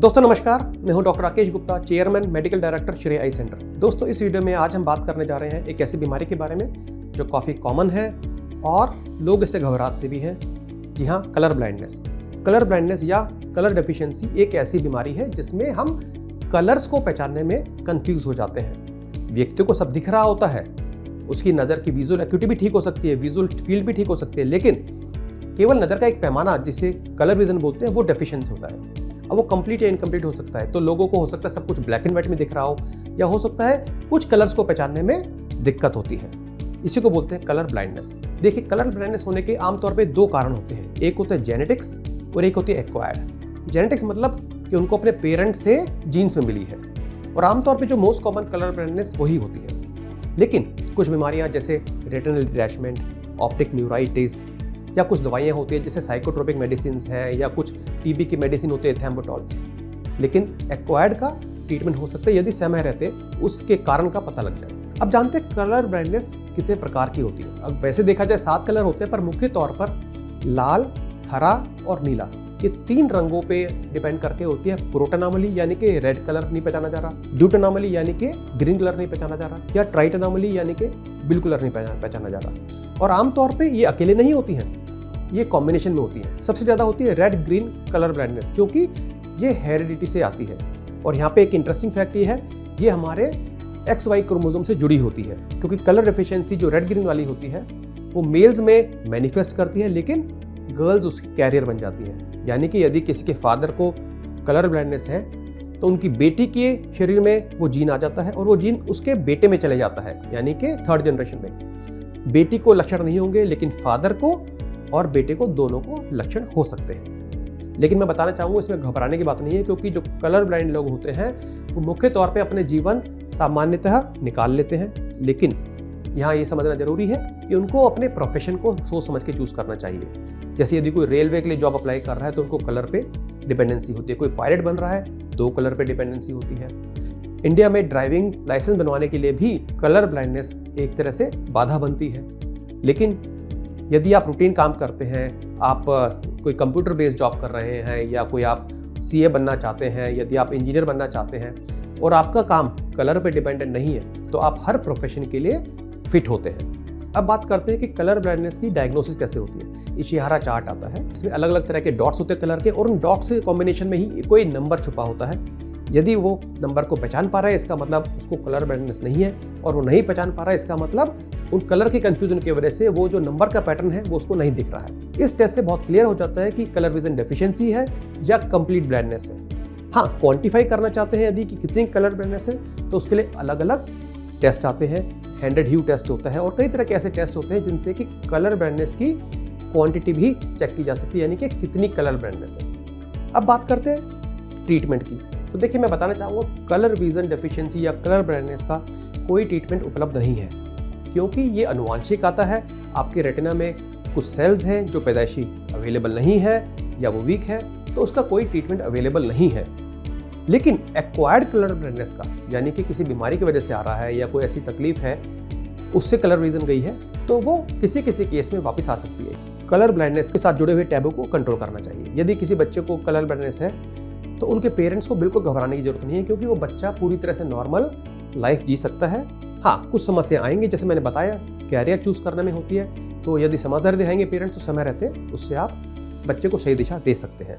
दोस्तों नमस्कार, मैं हूं doctor Rakesh Gupta, chairman medical director श्रेय आई सेंटर। दोस्तों इस वीडियो में आज हम बात करने जा रहे हैं एक ऐसी बीमारी के बारे में जो काफ़ी कॉमन है और लोग इससे घबराते भी हैं। जी हाँ, कलर ब्लाइंडनेस। कलर ब्लाइंडनेस या कलर डेफिशिएंसी एक ऐसी बीमारी है जिसमें हम कलर्स को पहचानने में कंफ्यूज हो जाते हैं। व्यक्ति को सब दिख रहा होता है, उसकी नज़र की विजुअल एक्यूटी भी ठीक हो सकती है, विजुअल फील्ड भी ठीक हो सकती है, लेकिन केवल नज़र का एक पैमाना जिसे कलर विजन बोलते हैं वो डेफिशिएंसी होता है। अब वो कंप्लीट या इनकम्प्लीट हो सकता है। तो लोगों को हो सकता है सब कुछ ब्लैक एंड व्हाइट में दिख रहा हो, या हो सकता है कुछ कलर्स को पहचानने में दिक्कत होती है। इसी को बोलते हैं कलर ब्लाइंडनेस। देखिए, कलर ब्लाइंडनेस होने के आमतौर पे दो कारण होते हैं। एक होता है जेनेटिक्स और एक होती है एक्वायर्ड। जेनेटिक्स मतलब कि उनको अपने पेरेंट्स से जीन्स में मिली है, और आमतौर पर जो मोस्ट कॉमन कलर ब्लाइंडनेस वही होती है। लेकिन कुछ बीमारियां जैसे रेटिनल डिटैचमेंट, ऑप्टिक न्यूराइटिस, या कुछ दवाइयाँ होती है जैसे साइकोट्रोपिक मेडिसिन है, या कुछ टीबी की मेडिसिन होती है थैम्बोटॉल। लेकिन एक्वायर्ड का ट्रीटमेंट हो सकता है यदि समय रहते उसके कारण का पता लग जाए। अब जानते हैं कलर ब्लाइंडनेस कितने प्रकार की होती है। अब वैसे देखा जाए 7 कलर होते हैं, पर मुख्य तौर पर लाल, हरा और नीला, ये 3 रंगों पे डिपेंड करके होती है। प्रोट एनोमली यानी कि रेड कलर नहीं पहचाना जा रहा, ड्यूट एनोमली यानी कि ग्रीन कलर नहीं पहचाना जा रहा, या ट्राइट एनोमली यानी कि बिल्कुल कलर नहीं पहचाना जा रहा। और आमतौर पे ये अकेले नहीं होती हैं, ये कॉम्बिनेशन में होती है। सबसे ज़्यादा होती है रेड ग्रीन कलर ब्लाइंडनेस, क्योंकि ये हेरिडिटी से आती है। और यहाँ पे एक इंटरेस्टिंग फैक्ट ये है, ये हमारे XY क्रोमोसोम से जुड़ी होती है, क्योंकि कलर डेफिशिएंसी जो रेड ग्रीन वाली होती है वो मेल्स में मैनिफेस्ट करती है, लेकिन गर्ल्स उसकी कैरियर बन जाती है। यानी कि यदि किसी के फादर को कलर ब्लाइंडनेस है तो उनकी बेटी के शरीर में वो जीन आ जाता है, और वो जीन उसके बेटे में चले जाता है, यानी कि 3rd जनरेशन में। बेटी को लक्षण नहीं होंगे, लेकिन फादर को और बेटे को दोनों को लक्षण हो सकते हैं। लेकिन मैं बताना चाहूँगा इसमें घबराने की बात नहीं है, क्योंकि जो कलर ब्लाइंड लोग होते हैं वो मुख्य तौर पे अपने जीवन सामान्यतः निकाल लेते हैं। लेकिन यहाँ ये समझना जरूरी है कि उनको अपने प्रोफेशन को सोच समझ के चूज करना चाहिए। जैसे यदि कोई रेलवे के लिए जॉब अप्लाई कर रहा है तो उनको कलर पे डिपेंडेंसी होती है। कोई पायलट बन रहा है 2 कलर पे डिपेंडेंसी होती है। इंडिया में ड्राइविंग लाइसेंस बनवाने के लिए भी कलर ब्लाइंडनेस एक तरह से बाधा बनती है। लेकिन यदि आप रूटीन काम करते हैं, आप कोई कंप्यूटर बेस्ड जॉब कर रहे हैं, या कोई आप CA बनना चाहते हैं, यदि आप इंजीनियर बनना चाहते हैं और आपका काम कलर पे डिपेंडेंट नहीं है, तो आप हर प्रोफेशन के लिए फिट होते हैं। अब बात करते हैं कि कलर ब्लाइंडनेस की डायग्नोसिस कैसे होती है। इशिहारा चार्ट आता है, इसमें अलग अलग तरह के डॉट्स होते हैं कलर के, और उन डॉट्स के कॉम्बिनेशन में ही कोई नंबर छुपा होता है। यदि वो नंबर को पहचान पा रहा है, इसका मतलब उसको कलर ब्लाइंडनेस नहीं है, और वो नहीं पहचान पा रहा है, इसका मतलब उन कलर के कंफ्यूजन की वजह से वो जो नंबर का पैटर्न है वो उसको नहीं दिख रहा है। इस टेस्ट से बहुत क्लियर हो जाता है कि कलर विजन डेफिशिएंसी है या कंप्लीट ब्लाइंडनेस है। हाँ, क्वांटिफाई करना चाहते हैं यदि कि कितनी कलर ब्लाइंडनेस है, तो उसके लिए अलग अलग टेस्ट आते हैं। हैंडेड ह्यू टेस्ट होता है, और कई तरह के ऐसे टेस्ट होते हैं जिनसे कि कलर ब्लाइंडनेस की क्वांटिटी भी चेक की जा सकती है, यानी कि कितनी कलर ब्लाइंडनेस है। अब बात करते हैं ट्रीटमेंट की। तो देखिए, मैं बताना चाहूँगा कलर विजन डेफिशिएंसी या कलर ब्लाइंडनेस का कोई ट्रीटमेंट उपलब्ध नहीं है, क्योंकि ये अनुवांशिक आता है। आपके रेटिना में कुछ सेल्स हैं जो पैदाइशी अवेलेबल नहीं है, या वो वीक है, तो उसका कोई ट्रीटमेंट अवेलेबल नहीं है। लेकिन एक्वायर्ड कलर ब्लाइंडनेस का, यानी कि किसी बीमारी की वजह से आ रहा है या कोई ऐसी तकलीफ है उससे कलर विजन गई है, तो वो किसी किसी केस में वापस आ सकती है। कलर ब्लाइंडनेस के साथ जुड़े हुए टैबू को कंट्रोल करना चाहिए। यदि किसी बच्चे को कलर ब्लाइंडनेस है तो उनके पेरेंट्स को बिल्कुल घबराने की जरूरत नहीं है, क्योंकि वो बच्चा पूरी तरह से नॉर्मल लाइफ जी सकता है। हाँ, कुछ समस्या आएंगी, जैसे मैंने बताया कैरियर चूज करने में होती है। तो यदि समझदारी दिखाएंगे पेरेंट्स तो समय रहते उससे आप बच्चे को सही दिशा दे सकते हैं।